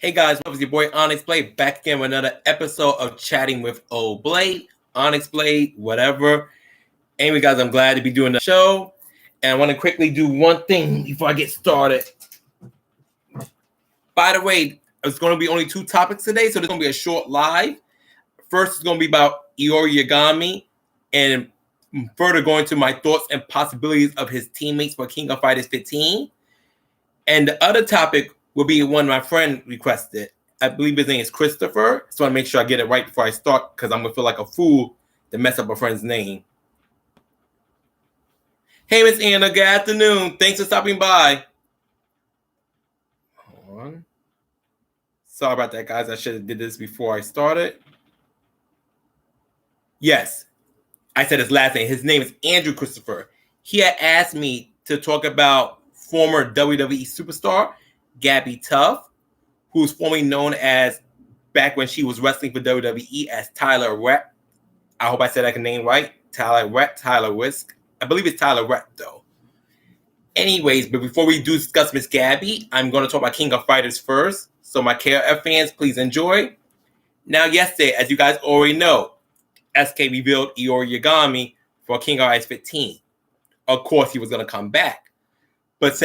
Hey guys, what's your boy Onyx Blade back again with another episode of Chatting with Old Blade, Onyx Blade, whatever. Anyway, guys, I'm glad to be doing the show, and I want to quickly do one thing before I get started. By the way, it's going to be only 2 topics today, so there's going to be a short live. First, it's going to be about Iori Yagami, and further going to my thoughts and possibilities of his teammates for King of Fighters 15. And the other topic will be one my friend requested. I believe his name is Christopher. So I want to make sure I get it right before I start because I'm going to feel like a fool to mess up a friend's name. Hey, Miss Anna, good afternoon. Thanks for stopping by. Hold on. Sorry about that, guys. I should have did this before I started. Yes, I said his last name. His name is Andrew Christopher. He had asked me to talk about former WWE superstar Gabby Tuff, who's formerly known as, back when she was wrestling for WWE, as Tyler Rep. I hope I said that name right. Tyler Rep, Tyler Whisk. I believe it's Tyler Rep, though. Anyways, but before we do discuss Miss Gabby, I'm going to talk about King of Fighters first. So my KOF fans, please enjoy. Now, yesterday, as you guys already know, SK revealed Iori Yagami for King of Fighters 15. Of course, he was going to come back. But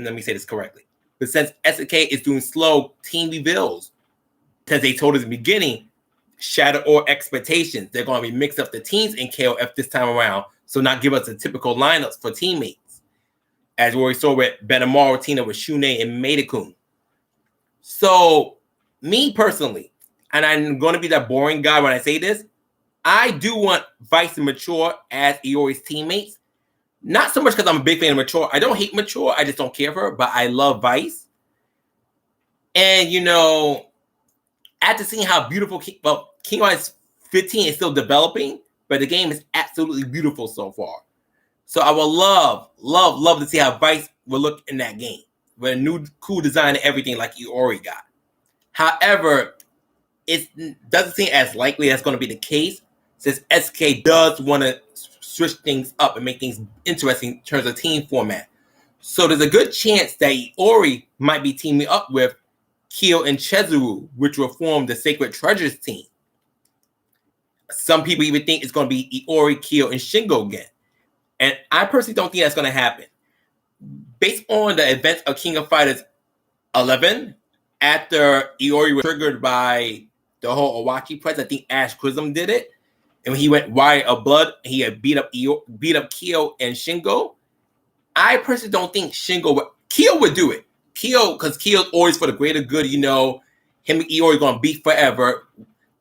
let me say this correctly. But since SK is doing slow team reveals, because they told us in the beginning, shatter all expectations. They're going to be mixed up the teams in KOF this time around, so not give us the typical lineups for teammates. As we saw with Benamaru teaming with Shune and Maidakun. So, me personally, and I'm going to be that boring guy when I say this, I do want Vice and Mature as Iori's teammates. Not so much because I'm a big fan of Mature. I don't hate Mature. I just don't care for her. But I love Vice. And, after seeing how beautiful King of Fighters 15 is still developing, but the game is absolutely beautiful so far. So I would love to see how Vice will look in that game. With a new cool design and everything like Iori got. However, it doesn't seem as likely that's going to be the case since SK does want to switch things up and make things interesting in terms of team format. So there's a good chance that Iori might be teaming up with Kyo and Chizuru, which will form the Sacred Treasures team. Some people even think it's going to be Iori, Kyo, and Shingo again. And I personally don't think that's going to happen. Based on the events of King of Fighters 11, after Iori was triggered by the whole Owaki press, I think Ash Chrism did it. And when he went Riot of Blood, he had beat up Kyo and Shingo. I personally don't think Kyo would do it. Because Kyo's always for the greater good, him and Iori are going to beat forever.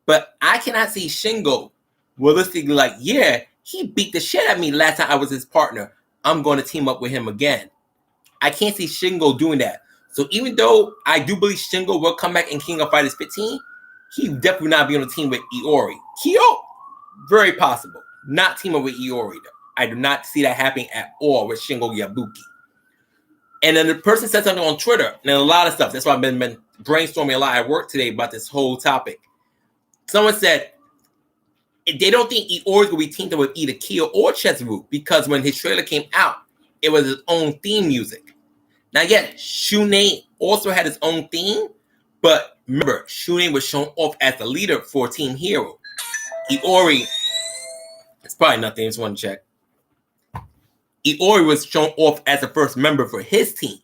But I cannot see Shingo realistically like, yeah, he beat the shit out of me last time I was his partner. I'm going to team up with him again. I can't see Shingo doing that. So even though I do believe Shingo will come back in King of Fighters 15, he definitely not be on a team with Iori. Kyo, very possible. Not team up with Iori, though. I do not see that happening at all with Shingo Yabuki. And then the person said something on Twitter, and a lot of stuff. That's why I've been brainstorming a lot at work today about this whole topic. Someone said they don't think Iori's going to be teamed up with either Kyo or Chizuru because when his trailer came out, it was his own theme music. Now, yes, Shune also had his own theme, but remember, Shune was shown off as the leader for Team Hero. Iori, it's probably nothing, I just want to check. Iori was shown off as the first member for his team.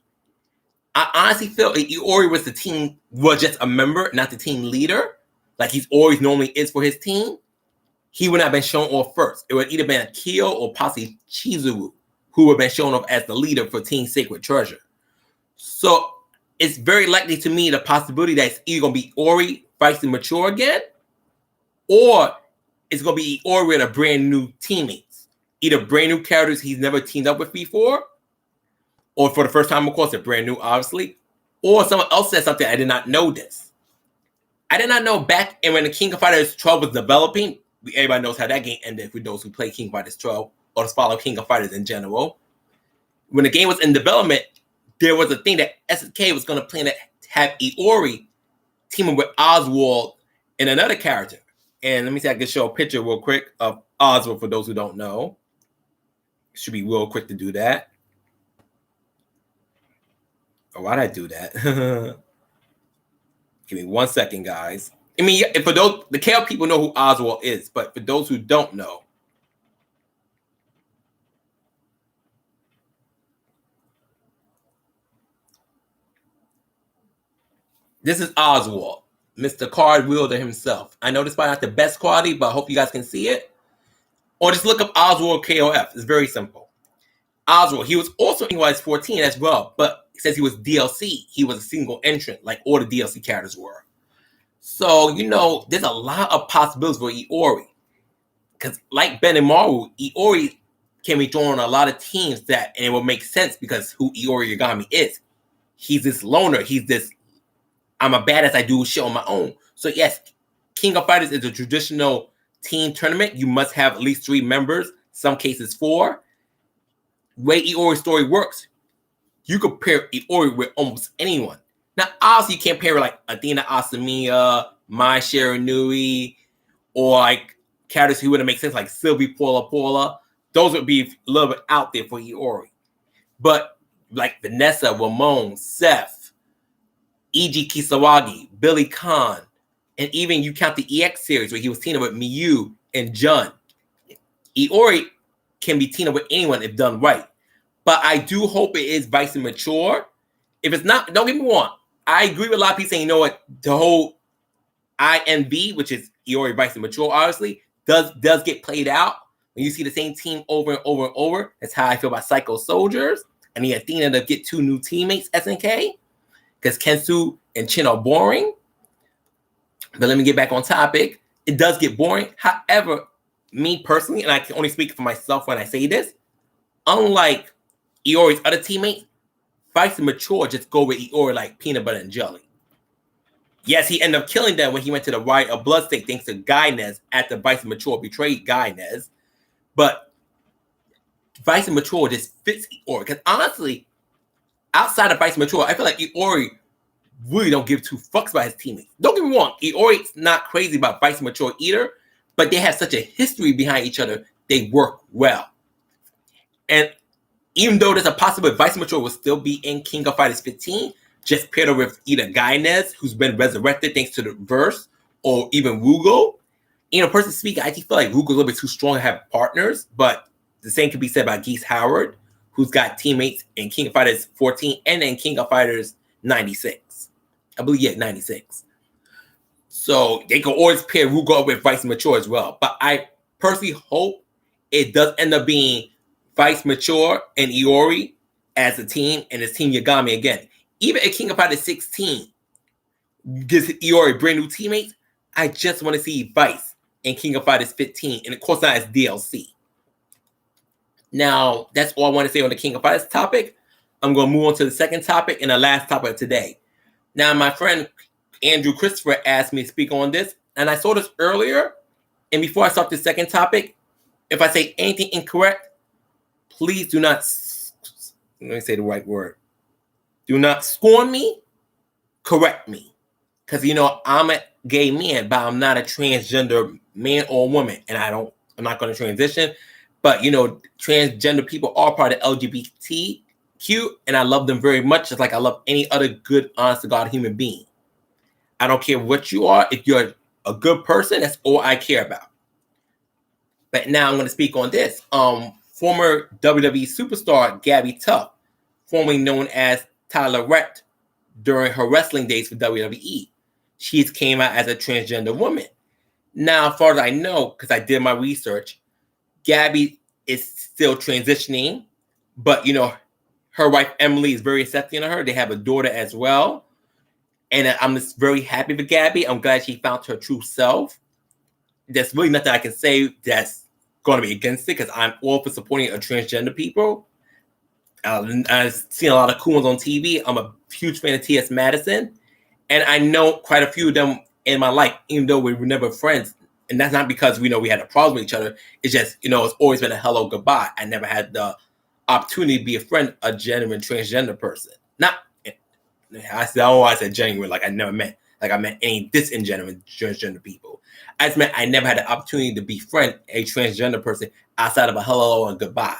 I honestly feel like Iori was just a member, not the team leader, like he's always normally is for his team. He would not have been shown off first. It would either been a Kyo or possibly Chizuru, who would have been shown off as the leader for Team Sacred Treasure. So it's very likely to me the possibility that it's either going to be Iori fighting Mature again, or it's going to be Iori with a brand new teammates. Either brand new characters he's never teamed up with before, or for the first time, of course, they're brand new, obviously, or someone else said something, I did not know this. I did not know back when the King of Fighters 12 was developing, everybody knows how that game ended for those who play King of Fighters 12 or just follow King of Fighters in general. When the game was in development, there was a thing that SK was going to plan to have Iori teaming with Oswald and another character. And let me see if I can show a picture real quick of Oswald for those who don't know. Should be real quick to do that. Oh, why'd I do that? Give me 1 second, guys. I mean, for those, the KL people know who Oswald is, but for those who don't know, this is Oswald, Mr. Card Wielder himself. I know this is probably not the best quality, but I hope you guys can see it. Or just look up Oswald KOF. It's very simple. Oswald, he was also in NYS 14 as well, but it says he was DLC. He was a single entrant, like all the DLC characters were. So, you know, there's a lot of possibilities for Iori. Because like Ben and Maru, Iori can be thrown on a lot of teams that, and it will make sense because who Iori Yagami is. He's this loner. He's this, I'm a badass, I do shit on my own. So yes, King of Fighters is a traditional team tournament. You must have at least 3 members, some cases 4. Way Iori's story works, you could pair Iori with almost anyone. Now, obviously, you can't pair with like Athena Asamiya, Mai Shiranui, or like characters who wouldn't make sense, like Sylvie Paula. Those would be a little bit out there for Iori. But like Vanessa, Ramon, Seth, E.G. Kisawagi, Billy Khan, and even you count the EX series where he was teaming with Miyu and Jun. Iori can be teamed with anyone if done right. But I do hope it is Vice and Mature. If it's not, don't get me wrong. I agree with a lot of people saying, you know what, the whole INB, which is Iori, Vice and Mature, obviously, does get played out. When you see the same team over and over and over, that's how I feel about Psycho Soldiers. I need Athena to get 2 new teammates, SNK, because Kensu and Chin are boring. But let me get back on topic. It does get boring. However, me personally, and I can only speak for myself when I say this, unlike Iori's other teammates, Vice and Mature just go with Iori like peanut butter and jelly. Yes, he ended up killing them when he went to the Riot of Blood State thanks to Gainez after Vice and Mature betrayed Gainez. But Vice and Mature just fits Iori. Because honestly, outside of Vice and Mature, I feel like Iori really don't give 2 fucks about his teammates. Don't get me wrong, Iori's not crazy about Vice and Mature either, but they have such a history behind each other, they work well. And even though there's a possibility Vice and Mature will still be in King of Fighters 15, just paired up with either Gainez, who's been resurrected thanks to the verse, or even Rugo. You know, personally speaking, I just feel like Rugo's a little bit too strong to have partners, but the same can be said about Geese Howard, who's got teammates in King of Fighters 14 and in King of Fighters 96. I believe, yeah, 96. So they can always pair Rugo up with Vice and Mature as well. But I personally hope it does end up being Vice Mature and Iori as a team, and it's Team Yagami again. Even at King of Fighters 16 gives Iori brand new teammates, I just want to see Vice in King of Fighters 15, and of course not as DLC. Now, that's all I want to say on the King of Fighters topic. I'm going to move on to the second topic and the last topic of today. Now, my friend Andrew Christopher asked me to speak on this, and I saw this earlier. And before I start the second topic, if I say anything incorrect, please do not, let me say the right word. Do not scorn me, correct me. Because, you know, I'm a gay man, but I'm not a transgender man or woman. And I'm not going to transition. But, you know, transgender people are part of LGBTQ, and I love them very much, just like I love any other good, honest-to-God human being. I don't care what you are. If you're a good person, that's all I care about. But now I'm going to speak on this. Former WWE superstar Gabby Tuff, formerly known as Tyler Rhett, during her wrestling days for WWE, she came out as a transgender woman. Now, as far as I know, because I did my research, Gabby is still transitioning, but, you know, her wife Emily is very accepting of her. They have a daughter as well. And I'm just very happy for Gabby. I'm glad she found her true self. There's really nothing I can say that's going to be against it, because I'm all for supporting transgender people. I've seen a lot of cool ones on TV. I'm a huge fan of T.S. Madison. And I know quite a few of them in my life, even though we were never friends. And that's not because we know we had a problem with each other. It's just, you know, it's always been a hello, goodbye. I never had the opportunity to be a friend of a genuine transgender person. Not, I said genuine, like I never met, like I met any disingenuine transgender people. I just meant I never had the opportunity to befriend a transgender person outside of a hello and goodbye.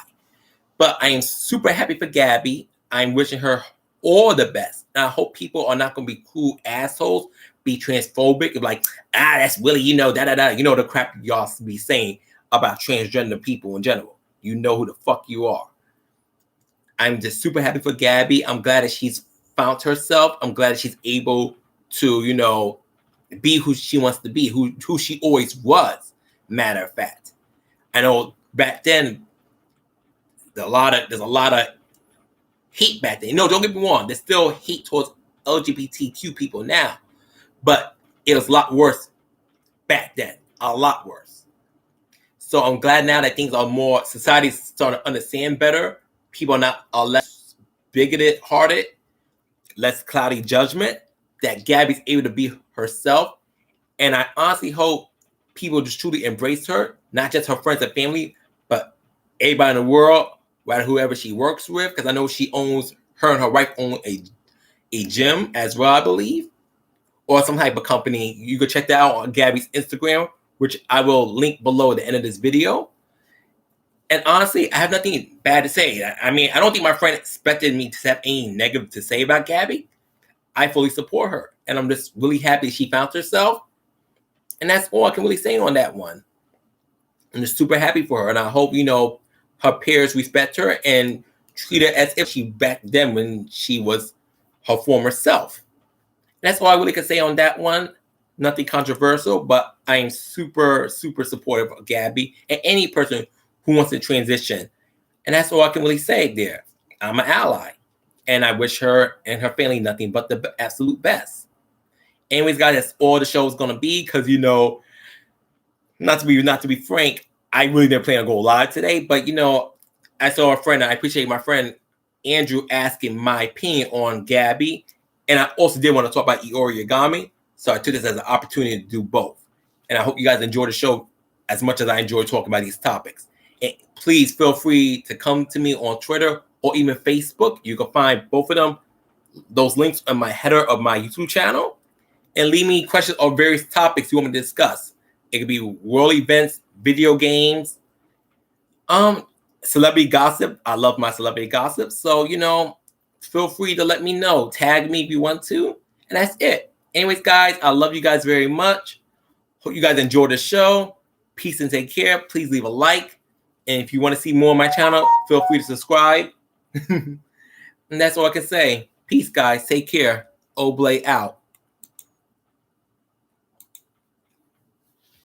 But I am super happy for Gabby. I'm wishing her all the best. And I hope people are not going to be cool assholes be transphobic. Like, that's Willie, you know, da-da-da. You know the crap y'all be saying about transgender people in general. You know who the fuck you are. I'm just super happy for Gabby. I'm glad that she's found herself. I'm glad that she's able to, you know, be who she wants to be, who she always was, matter of fact. I know back then, there's a lot of hate back then. No, don't get me wrong. There's still hate towards LGBTQ people now. But it was a lot worse back then. A lot worse. So I'm glad now that things are more, society's starting to understand better. People are less bigoted hearted, less cloudy judgment, that Gabby's able to be herself. And I honestly hope people just truly embrace her, not just her friends and family, but everybody in the world, right? Whoever she works with, because I know her and her wife own a gym as well, I believe, or some type of company. You can check that out on Gabby's Instagram, which I will link below at the end of this video. And honestly, I have nothing bad to say. I mean, I don't think my friend expected me to have any negative to say about Gabby. I fully support her. And I'm just really happy she found herself. And that's all I can really say on that one. I'm just super happy for her. And I hope, you know, her peers respect her and treat her as if she back then when she was her former self. That's all I really can say on that one. Nothing controversial, but I am super, super supportive of Gabby and any person who wants to transition. And that's all I can really say there. I'm an ally. And I wish her and her family nothing but the absolute best. Anyways, guys, that's all the show is going to be. Because, you know, not to be frank, I really didn't plan on go live today. But, you know, I saw a friend. I appreciate my friend Andrew asking my opinion on Gabby. And I also did want to talk about Iori Yagami. So I took this as an opportunity to do both. And I hope you guys enjoy the show as much as I enjoy talking about these topics. And please feel free to come to me on Twitter or even Facebook. You can find both of them, those links on my header of my YouTube channel. And leave me questions on various topics you want me to discuss. It could be world events, video games, celebrity gossip. I love my celebrity gossip. So, you know, feel free to let me know. Tag me if you want to. And that's it. Anyways, guys, I love you guys very much. Hope you guys enjoy the show. Peace and take care. Please leave a like. And if you want to see more of my channel, feel free to subscribe. And that's all I can say. Peace, guys. Take care. Oblay out.